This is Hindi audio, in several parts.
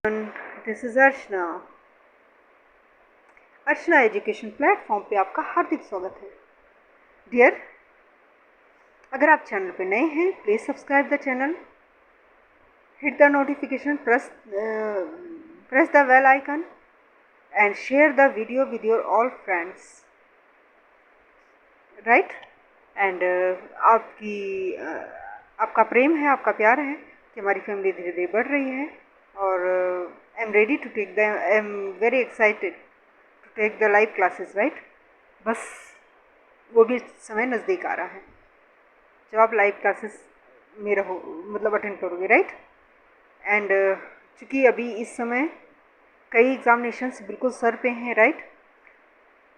This is Archana. Archana education platform पे आपका हार्दिक स्वागत है। डियर, अगर आप चैनल पे नए हैं please subscribe the channel, hit the notification, press the bell icon and share the video with your all friends, right. And आपका प्रेम है, आपका प्यार है कि हमारी फैमिली धीरे धीरे बढ़ रही है और I am ready to take I am very excited to take the live classes, right. बस वो भी समय नज़दीक आ रहा है जब आप लाइव क्लासेस में रहो, मतलब अटेंड करोगे, राइट। एंड चूँकि अभी इस समय कई एग्ज़ामिनेशंस बिल्कुल सर पे हैं, राइट।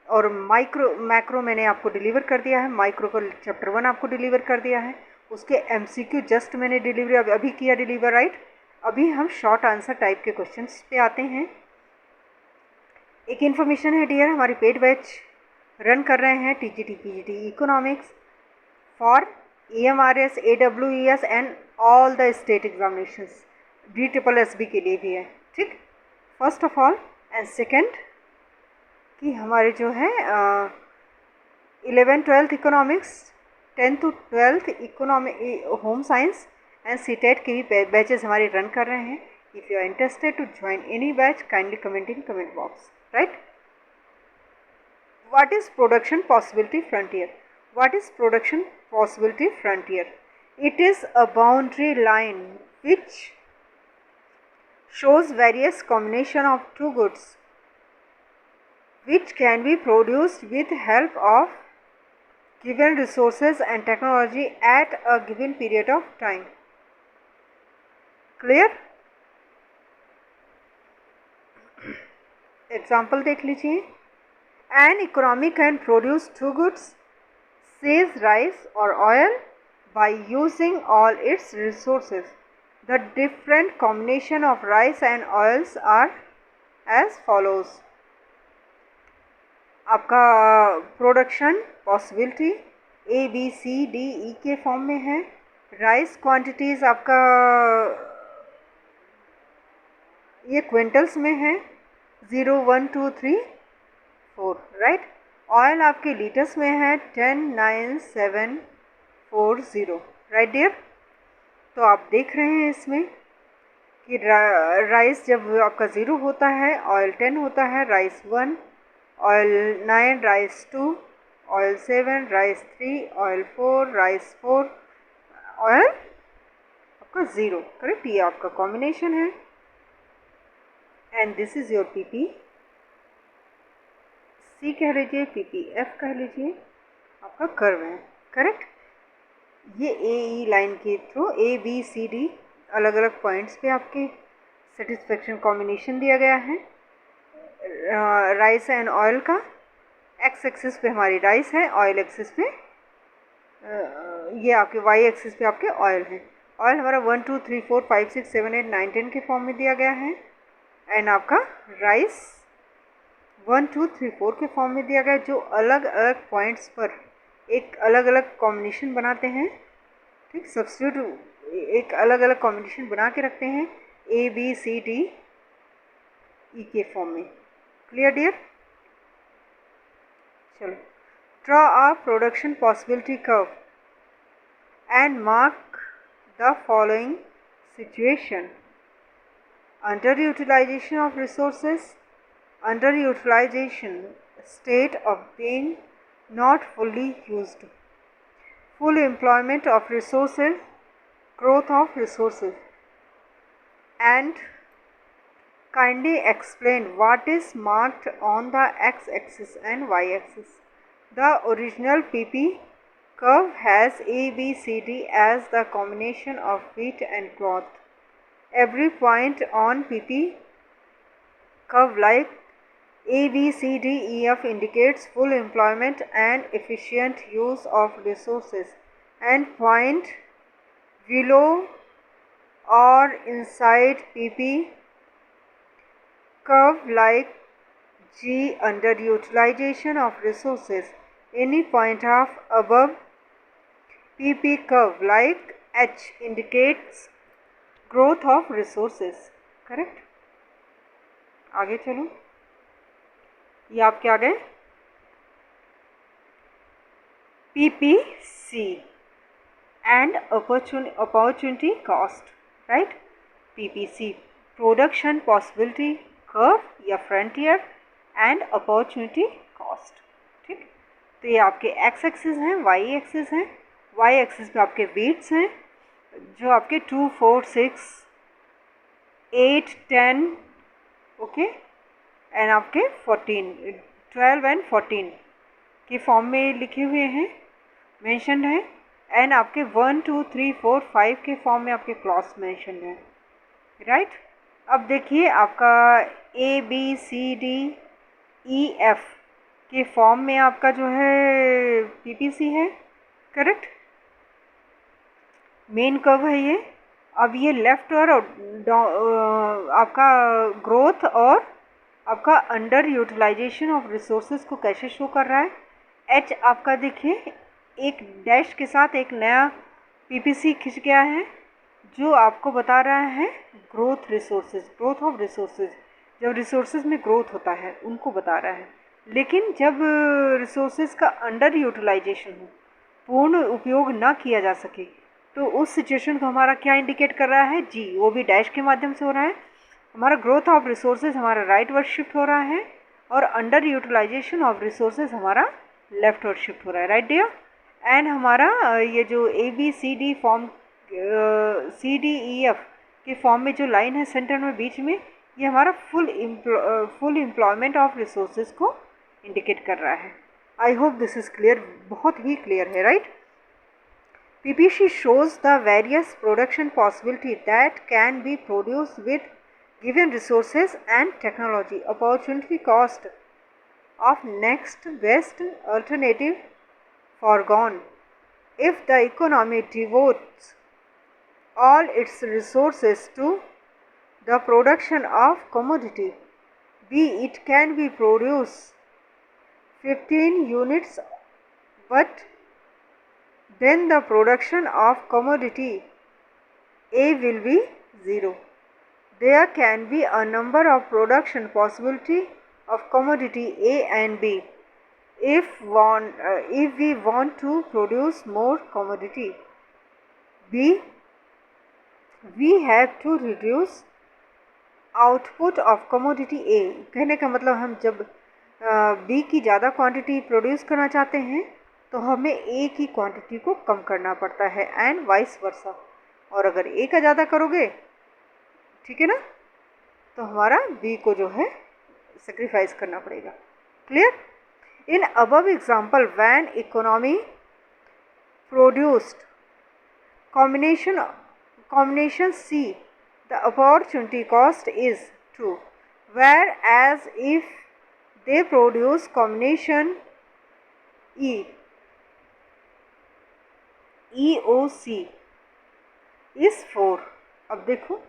और मैक्रो मैंने आपको डिलीवर कर दिया है, माइक्रो का चैप्टर 1 आपको डिलीवर कर दिया है, उसके एमसीक्यू जस्ट मैंने अभी किया डिलीवर, राइट। अभी हम शॉर्ट आंसर टाइप के क्वेश्चंस पे आते हैं। एक इन्फॉर्मेशन है डियर, हमारी पेड बैच रन कर रहे हैं TGT PGT economics for EMRS AWES and all the state examinations, DSSB के लिए भी है, ठीक। First of all and second कि हमारे जो है 11th-12th economics, 10th-12th economic home science and CTET के भी बैचेस हमारे रन कर रहे हैं। If you are interested to join any batch kindly comment in comment box, right? What is production possibility frontier? What is production possibility frontier? It is a boundary line which shows various combination of two goods which can be produced with help of given resources and technology at a given period of time. Clear? Example देख लीजिए। An economy can produce two goods, says rice or oil, by using all its resources. The different combination of rice and oils are as follows. आपका प्रोडक्शन पॉसिबिलिटी ABCDE के फॉर्म में है। राइस क्वांटिटीज़ आपका ये क्विंटल्स में है, 0, 1, 2, 3, 4, राइट। ऑयल आपके लीटर्स में है 10, 9, 7, 4, 0, राइट डियर। तो आप देख रहे हैं इसमें कि राइस जब आपका 0 होता है, ऑयल 10 होता है, rice 1, oil 9, rice 2, oil 7, rice 3, oil 4, rice 4, oil आपका 0, करेक्ट। ये आपका कॉम्बिनेशन है and this is your PP C कह लीजिए, PPF कह लीजिए, आपका कर्व है, करेक्ट। ये AE लाइन के थ्रू ABCD अलग अलग पॉइंट्स पे आपके सेटिस्फेक्शन कॉम्बिनेशन दिया गया है। राइस एंड ऑयल का एक्स एक्सिस पे हमारी राइस है, ऑयल एक्सिस पे ये आपके वाई एक्सिस पे आपके ऑयल है। ऑयल हमारा 1, 2, 3, 4, 5, 6, 7, 8, 9, 10 के फॉर्म में दिया गया है एंड आपका राइस 1, 2, 3, 4 के फॉर्म में दिया गया है, जो अलग अलग पॉइंट्स पर एक अलग अलग कॉम्बिनेशन बनाते हैं, ठीक। सब्स्टिट्यूट एक अलग अलग कॉम्बिनेशन बना के रखते हैं ABCDE के फॉर्म में। Clear dear? चलो, draw a production possibility curve and mark the following situation: underutilization of resources, underutilization, state of being not fully used, full employment of resources, growth of resources. And kindly explain what is marked on the x-axis and y-axis. The original PP curve has ABCD as the combination of wheat and cloth. Every point on PP curve like ABCDEF indicates full employment and efficient use of resources, and point below or inside PP curve like G underutilization of resources. Any point of above PP curve like H indicates growth of resources, correct. आगे चलो, ये आपके आ गए PPC and opportunity cost, right? PPC production possibility curve या frontier and opportunity cost, ठीक। तो ये आपके x एक्सिस हैं, y एक्सिस हैं। y एक्सिस पे आपके वेट्स हैं जो आपके 2, 4, 6, 8, 10, ओके, एंड आपके 14, 12 एंड 14 के फॉर्म में लिखे हुए हैं, मेंशनड है। एंड आपके 1, 2, 3, 4, 5 के फॉर्म में आपके क्लॉज मेंशनड है, राइट। अब देखिए आपका ABCDEF के फॉर्म में आपका जो है PPC है, करेक्ट, मेन कर्व है ये। अब ये लेफ्ट और आपका ग्रोथ और आपका अंडर यूटिलाइजेशन ऑफ रिसोर्सेज को कैसे शो कर रहा है। H आपका देखिए एक डैश के साथ एक नया PPC खिंच गया है जो आपको बता रहा है growth resources, growth of resources. जब रिसोर्सेज में ग्रोथ होता है उनको बता रहा है, लेकिन जब रिसोर्सेज का अंडर यूटिलाइजेशन हो, पूर्ण उपयोग ना किया जा सके, तो उस सिचुएशन को हमारा क्या इंडिकेट कर रहा है, जी, वो भी डैश के माध्यम से हो रहा है। हमारा ग्रोथ ऑफ रिसोर्सेज हमारा राइट वर्ड शिफ्ट हो रहा है और अंडर यूटिलाइजेशन ऑफ रिसोर्सेज हमारा लेफ्ट वर्ड शिफ्ट हो रहा है, राइट डियर। एंड हमारा ये जो ABCD फॉर्म CDEF के फॉर्म में जो लाइन है सेंटर में बीच में, ये हमारा फुल एम्प्लॉयमेंट ऑफ रिसोर्सेज को इंडिकेट कर रहा है। I hope this is clear, बहुत ही क्लियर है, right. PPC shows the various production possibility that can be produced with given resources and technology. Opportunity cost of next best alternative foregone. If the economy devotes all its resources to the production of commodity, B, it can be produce 15 units, but then the production of commodity A will be 0. There can be a number of production possibility of commodity A and B. If we want to produce more commodity B, we have to reduce output of commodity A. कहने का मतलब हम जब B की ज़्यादा क्वांटिटी प्रोड्यूस करना चाहते हैं तो हमें A की क्वांटिटी को कम करना पड़ता है, एंड वाइस वर्सा। और अगर A का ज़्यादा करोगे, ठीक है ना, तो हमारा B को जो है सेक्रीफाइस करना पड़ेगा, clear. In above example when economy produced combination C, the opportunity cost is 2, whereas if they produce combination EOC is 4। अब देखो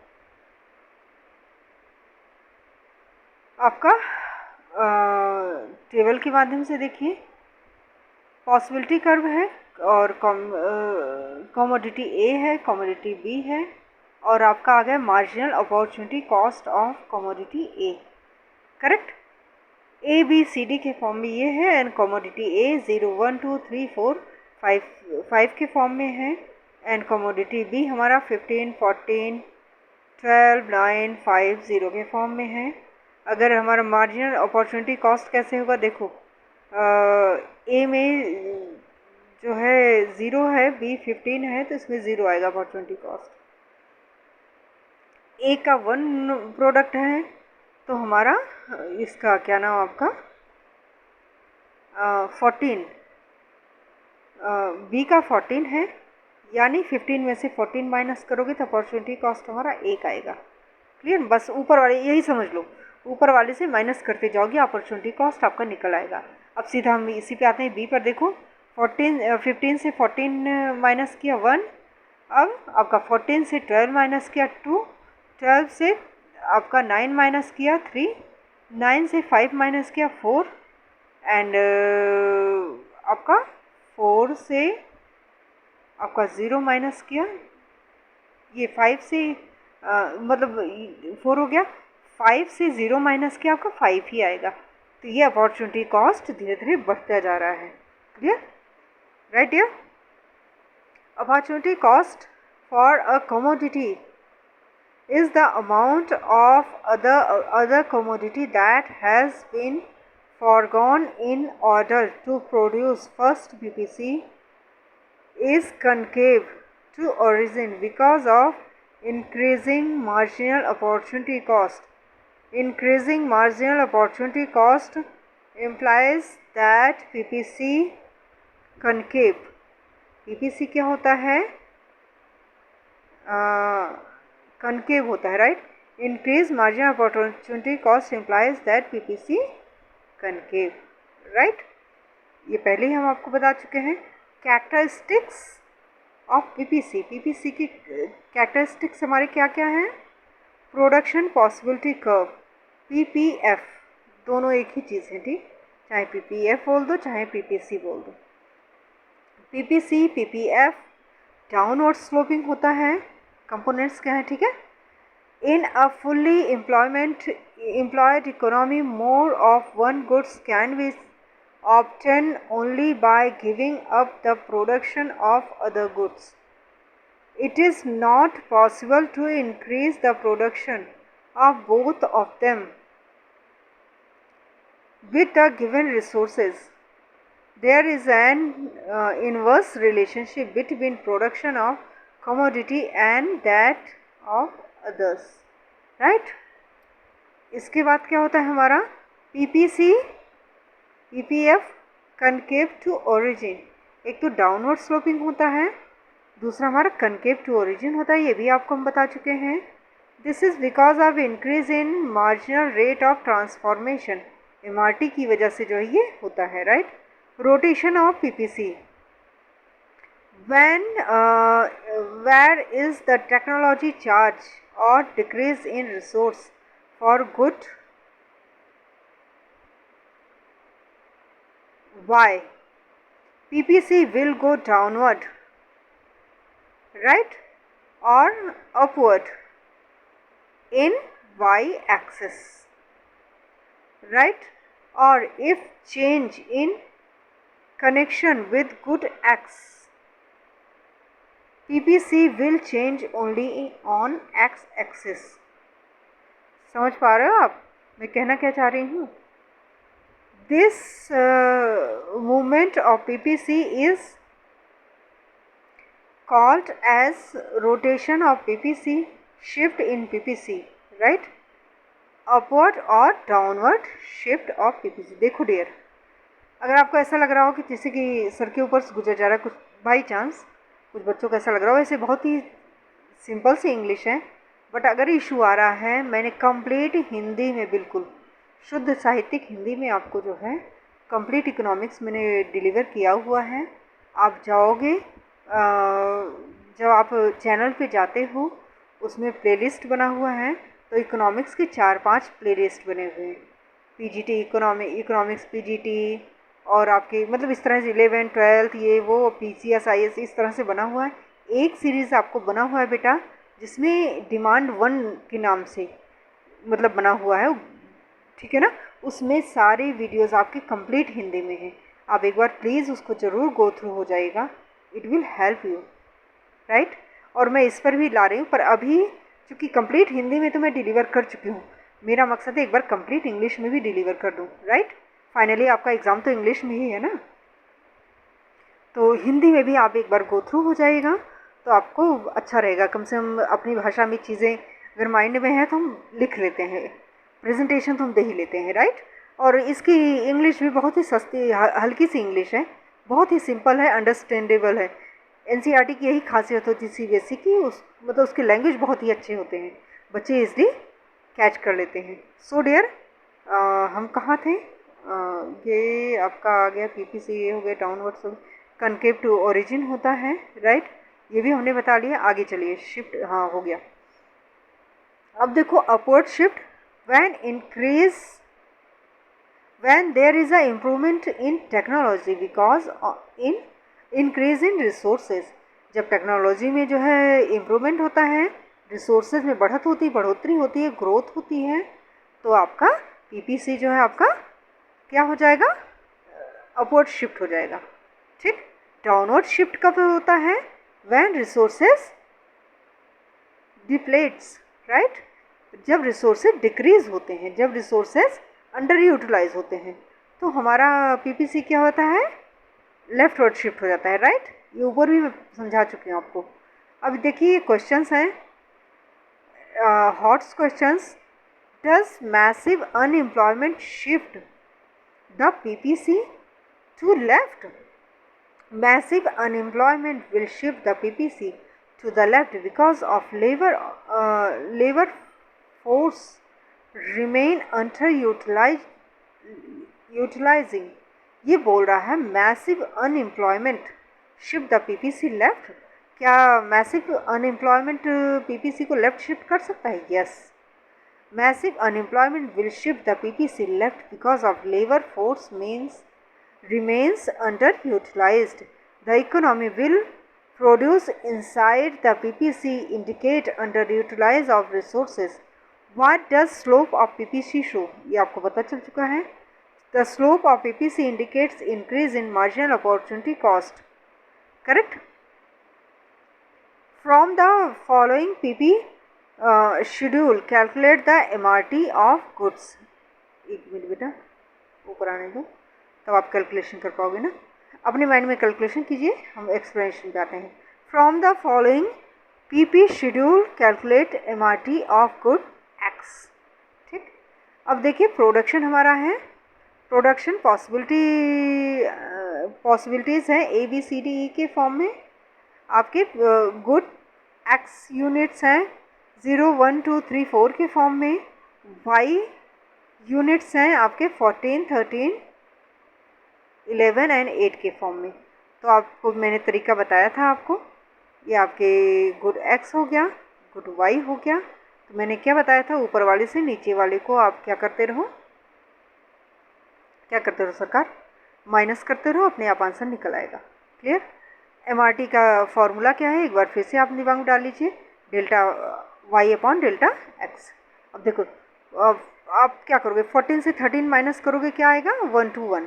आपका टेबल के माध्यम से देखिए, पॉसिबिलिटी कर्व है और कमोडिटी ए है, कमोडिटी बी है, और आपका आ गया marginal opportunity cost of commodity A, correct. ABCD के फॉर्म में ये है, एंड कमोडिटी ए 0, 1, 2, 3, 4, 5 के फॉर्म में है, एंड कमोडिटी बी हमारा 15, 14, 12, 9, 5, 0 के फॉर्म में है। अगर हमारा मार्जिनल अपॉर्चुनिटी कॉस्ट कैसे होगा, देखो ए में जो है 0 है, बी 15 है, तो इसमें 0 आएगा अपॉर्चुनिटी कॉस्ट। ए का 1 प्रोडक्ट है तो हमारा इसका क्या नाम आपका 14, बी का 14 है, यानी 15 में से 14 माइनस करोगे तो अपॉर्चुनिटी कॉस्ट हमारा 1 आएगा, क्लियर। बस ऊपर वाले यही समझ लो, ऊपर वाले से माइनस करते जाओगे, अपॉर्चुनिटी कॉस्ट आपका निकल आएगा। अब सीधा हम इसी पे आते हैं, बी पर देखो, 15 से 14 माइनस किया 1, अब आपका 14 से 12 माइनस किया 2, 12 से आपका 9 माइनस किया 3, 9 से 5 माइनस किया 4, एंड आपका 4 से आपका 0 माइनस किया, ये 5 से मतलब 4 हो गया, 5 से 0 माइनस के आपका 5 ही आएगा। तो ये अपॉर्चुनिटी कॉस्ट धीरे धीरे बढ़ता जा रहा है। Clear, right dear? Opportunity cost for a commodity is the amount of other commodity that has been foregone in order to produce first PPC is concave to origin because of increasing marginal opportunity cost. Increasing marginal opportunity cost implies that PPC concave, PPC क्या होता है? कनकेव होता है, right? Increase margin opportunity cost implies that PPC concave, right? ये पहले ही हम आपको बता चुके हैं। कैरेक्टरिस्टिक्स ऑफ PPC, PPC की कैरेक्टरिस्टिक्स हमारे क्या क्या हैं? प्रोडक्शन पॉसिबिलिटी कर्व, PPF, दोनों एक ही चीज़ है, ठीक? चाहे PPF बोल दो चाहे PPC बोल दो। PPC PPF डाउनवर्ड स्लोपिंग होता है। कंपोनेंट्स क्या है, ठीक है? In a fully employed economy more of one goods can be obtain only by giving up the production of other goods. It is not possible to increase the production of both of them with the given resources. There is an inverse relationship between production of commodity and that of others, right? इसके बाद क्या होता है हमारा? PPC PPF concave to origin. एक तो डाउनवर्ड स्लोपिंग होता है, दूसरा हमारा कनकेव टू ओरिजिन होता है। ये भी आपको हम बता चुके हैं। This is because of increase in marginal rate of transformation, MRT की वजह से जो है ये होता है, right? Rotation of PPC, when where is the technology charge or decrease in resource for good, why PPC will go downward, right, or upward in y axis, right? Or if change in connection with good x, PPC will change only on x axis. समझ पा रहे हो आप मैं कहना क्या चाह रही हूँ? This movement of PPC is called as rotation of PPC, shift in PPC, right? Upward और डाउनवर्ड शिफ्ट ऑफ PPC। देखो डियर, अगर आपको ऐसा लग रहा हो कि किसी की सर के ऊपर से गुजर जा रहा है, कुछ बाई चांस कुछ बच्चों को ऐसा लग रहा हो, ऐसे बहुत ही सिंपल सी इंग्लिश है, बट अगर इशू आ रहा है, मैंने कंप्लीट हिंदी में, बिल्कुल शुद्ध साहित्यिक हिंदी में आपको जो है कंप्लीट इकोनॉमिक्स मैंने डिलीवर किया हुआ है। आप जाओगे, जब आप चैनल पे जाते हो उसमें प्लेलिस्ट बना हुआ है, तो इकोनॉमिक्स के 4-5 प्लेलिस्ट बने हुए हैं। PGT इकोनॉमिक्स PGT, और आपके मतलब इस तरह से 11th 12th ये वो PCS IS इस तरह से बना हुआ है। एक सीरीज़ आपको बना हुआ है बेटा, जिसमें डिमांड 1 के नाम से मतलब बना हुआ है, ठीक है ना? उसमें सारे वीडियोस आपके कंप्लीट हिंदी में हैं। आप एक बार प्लीज़ उसको ज़रूर गो थ्रू हो जाएगा, it will help you, right? और मैं इस पर भी ला रही हूँ, पर अभी चूँकि कंप्लीट हिंदी में तो मैं डिलीवर कर चुकी हूँ, मेरा मकसद है एक बार कंप्लीट इंग्लिश में भी डिलीवर कर दूँ, राइट? फाइनली आपका एग्ज़ाम तो इंग्लिश में ही है ना, तो हिंदी में भी आप एक बार गो थ्रू हो जाएगा तो आपको अच्छा रहेगा। कम से कम अपनी भाषा में चीज़ें अगर माइंड में है तो हम लिख लेते हैं, प्रेजेंटेशन तो हम दे ही लेते हैं, राइट? और इसकी इंग्लिश भी बहुत ही सस्ती हल्की सी इंग्लिश है, बहुत ही सिंपल है, अंडरस्टैंडेबल है। NCERT की यही खासियत होती है CBSE की, मतलब उसके लैंग्वेज बहुत ही अच्छे होते हैं, बच्चे इजली कैच कर लेते हैं। सो डियर, हम कहाँ थे? ये आपका आ गया PPC, ये हो गया डाउनवर्ड कनकेव टू ओरिजिन होता है, राइट? ये भी हमने बता लिया। आगे चलिए, शिफ्ट, हाँ हो गया। अब देखो upward shift, when there is a improvement in technology because in increase in resources, जब टेक्नोलॉजी में जो है इम्प्रूवमेंट होता है, रिसोर्सेज में बढ़ोतरी होती है, ग्रोथ होती है, तो आपका पीपीसी जो है आपका क्या हो जाएगा, अपवर्ड शिफ्ट हो जाएगा। ठीक, डाउनवर्ड शिफ्ट कब होता है, व्हेन रिसोर्सेज डिप्लेट्स, राइट, जब रिसोर्सेज डिक्रीज होते हैं, जब रिसोर्सेज अंडर यूटिलाइज होते हैं, तो हमारा पीपीसी क्या होता है, लेफ्टवर्ड शिफ्ट हो जाता है, राइट। ये ऊपर भी मैं समझा चुकी हूँ आपको। अब देखिए क्वेश्चंस हैं, HOTS questions, does massive unemployment shift the PPC to left? Massive unemployment will shift the PPC to the left because of labor force remain underutilizing. ये बोल रहा है massive unemployment shift the PPC left. क्या massive unemployment PPC को left shift कर सकता है? Yes. Massive unemployment will shift the PPC left because of labor force remains underutilized. The economy will produce inside the PPC indicate underutilized of resources. What does slope of PPC show? ये आपको पता चल चुका है। The slope of PPC indicates increase in marginal opportunity cost. Correct? From the following PP schedule, calculate the MRT of goods. एक मिनट बेटा, ऊपर आने दो, तब आप कैलकुलेशन कर पाओगे ना। अपने माइंड में कैलकुलेशन कीजिए, हम एक्सप्लेनेशन पे आते हैं। From the following PP schedule calculate MRT of good x. ठीक, अब देखिए प्रोडक्शन हमारा है, प्रोडक्शन पॉसिबिलिटीज़ हैं A B C D E के फॉर्म में। आपके गुड एक्स यूनिट्स हैं 0 1 2 3 4 के फॉर्म में। वाई यूनिट्स हैं आपके 14 13 11 एंड 8 के फॉर्म में। तो आपको मैंने तरीका बताया था आपको, ये आपके गुड एक्स हो गया, गुड वाई हो गया। तो मैंने क्या बताया था, ऊपर वाले से नीचे वाले को आप क्या करते रहो, क्या करते रहो सरकार, माइनस करते रहो, अपने आप आंसर निकल आएगा। क्लियर? एमआरटी का फॉर्मूला क्या है, एक बार फिर से आप दिमाग डाल लीजिए, delta y upon delta x. अब देखो, अब आप क्या करोगे, 14 से 13 माइनस करोगे, क्या आएगा, 1 to 1।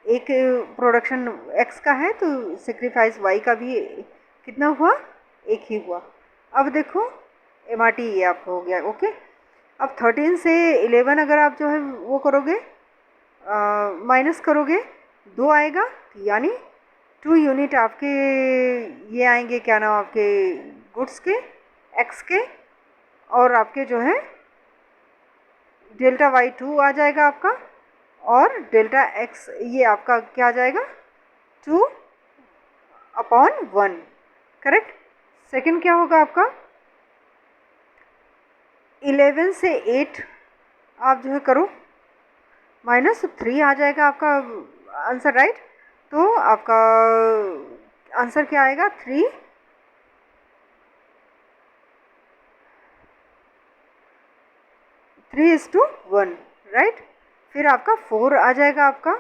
एक प्रोडक्शन एक्स का है तो सेक्रीफाइस वाई का भी कितना हुआ, एक ही हुआ। अब देखो एमआरटी ये आपका हो गया। ओके, अब 13 से 11 अगर आप जो है वो करोगे, माइनस करोगे, 2 आएगा, यानी 2 यूनिट आपके ये आएंगे, क्या नाम आपके गुड्स के एक्स के, और आपके जो है डेल्टा वाई 2 आ जाएगा आपका, और डेल्टा एक्स ये आपका क्या आ जाएगा, 2 अपॉन 1। करेक्ट? सेकंड क्या होगा आपका, 11 से 8 आप जो है करो, माइनस 3 आ जाएगा आपका आंसर, राइट। तो आपका आंसर क्या आएगा, 3:1, राइट। फिर आपका 4 आ जाएगा, आपका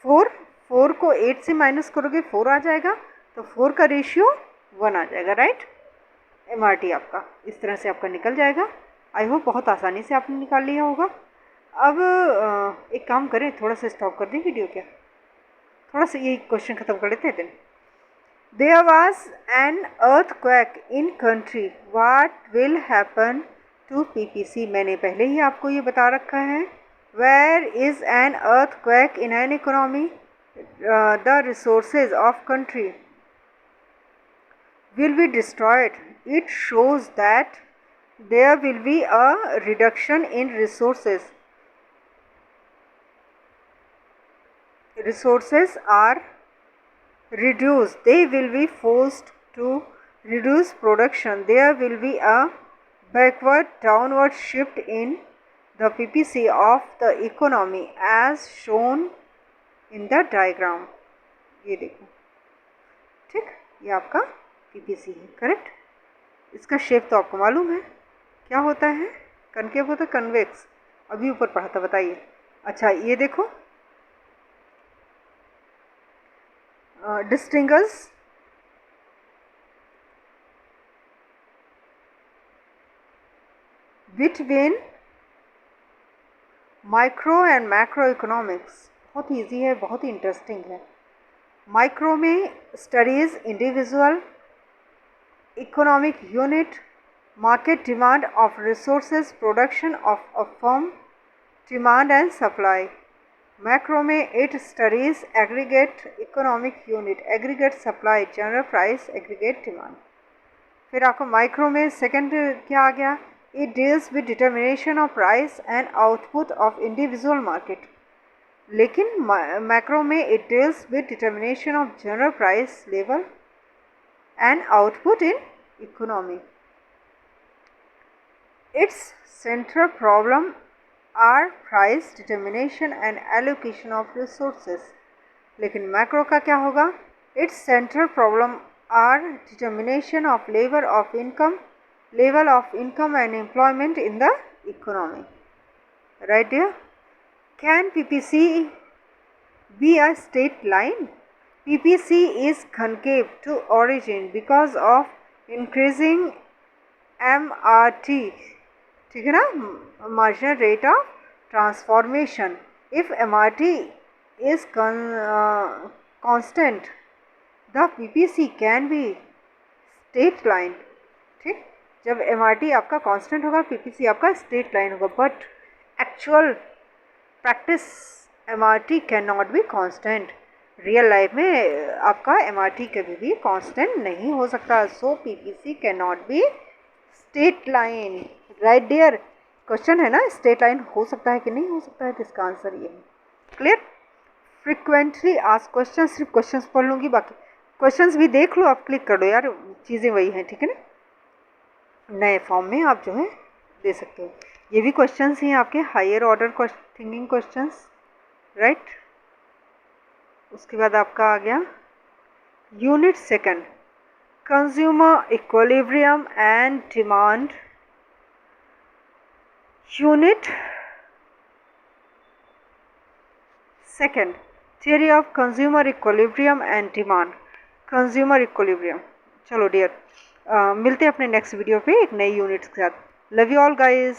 4 को 8 से माइनस करोगे 4 आ जाएगा, तो 4 का रेशियो 1 आ जाएगा, राइट। एमआरटी आपका इस तरह से आपका निकल जाएगा। आई होप बहुत आसानी से आपने निकाल लिया होगा। अब एक काम करें, थोड़ा सा स्टॉप कर दें वीडियो, क्या थोड़ा सा ये क्वेश्चन ख़त्म कर लेते हैं दिन। There was an earthquake in country. What will happen to PPC? मैंने पहले ही आपको ये बता रखा है। Where is an earthquake in an economy? The resources of country will be destroyed. It shows that there will be a reduction in resources. Resources are reduced, they will be forced to reduce production. There will be a backward downward shift in the PPC of the economy as shown in the diagram. ये देखो, ठीक, ये आपका PPC है, करेक्ट। इसका शेप तो आपको मालूम है क्या होता है, कनकेव होता है, कन्वेक्स, अभी ऊपर पढ़ा था, बताइए। अच्छा ये देखो, distinguish between micro and macro economics. बहुत ईजी है, बहुत ही इंटरेस्टिंग है। माइक्रो में studies individual economic unit, market demand of resources, production of a firm, demand and supply. Macro में it studies aggregate economic unit, aggregate supply, general price, aggregate demand. फिर आपको माइक्रो में सेकंड क्या आ गया? It deals with determination of price and output of individual market. लेकिन मैक्रो में it deals with determination of general price level and output in economy. Its central problem are price determination and allocation of resources. लेकिन मैक्रो का क्या होगा? Its central problem are determination of level of income and employment in the economy. Right dear? Can PPC be a straight line? PPC is concave to origin because of increasing MRT. ठीक है ना, marginal rate of transformation. If MRT is constant the PPC can be straight line. ठीक, जब MRT आपका कांस्टेंट होगा PPC आपका स्ट्रेट लाइन होगा. But actual practice MRT can not be constant. Real life में आपका MRT कभी भी कांस्टेंट नहीं हो सकता. So PPC can not be straight line. Right dear, question है ना, स्ट्रेट लाइन हो सकता है कि नहीं हो सकता है, तो इसका आंसर ये है. क्लियर? फ्रिक्वेंटली आस्क्ड क्वेश्चन, सिर्फ क्वेश्चंस पढ़ लूँगी, बाकी क्वेश्चंस भी देख लो, आप क्लिक कर दो यार, चीज़ें वही हैं. ठीक है ना, नए फॉर्म में आप जो है दे सकते हो. ये भी क्वेश्चंस हैं आपके higher order thinking questions. Right, उसके बाद आपका आ गया unit second, consumer equilibrium and demand. Unit second, theory of consumer equilibrium and demand. Consumer equilibrium. चलो डियर, मिलते हैं अपने नेक्स्ट वीडियो पे एक नई यूनिट के साथ. Love you all guys.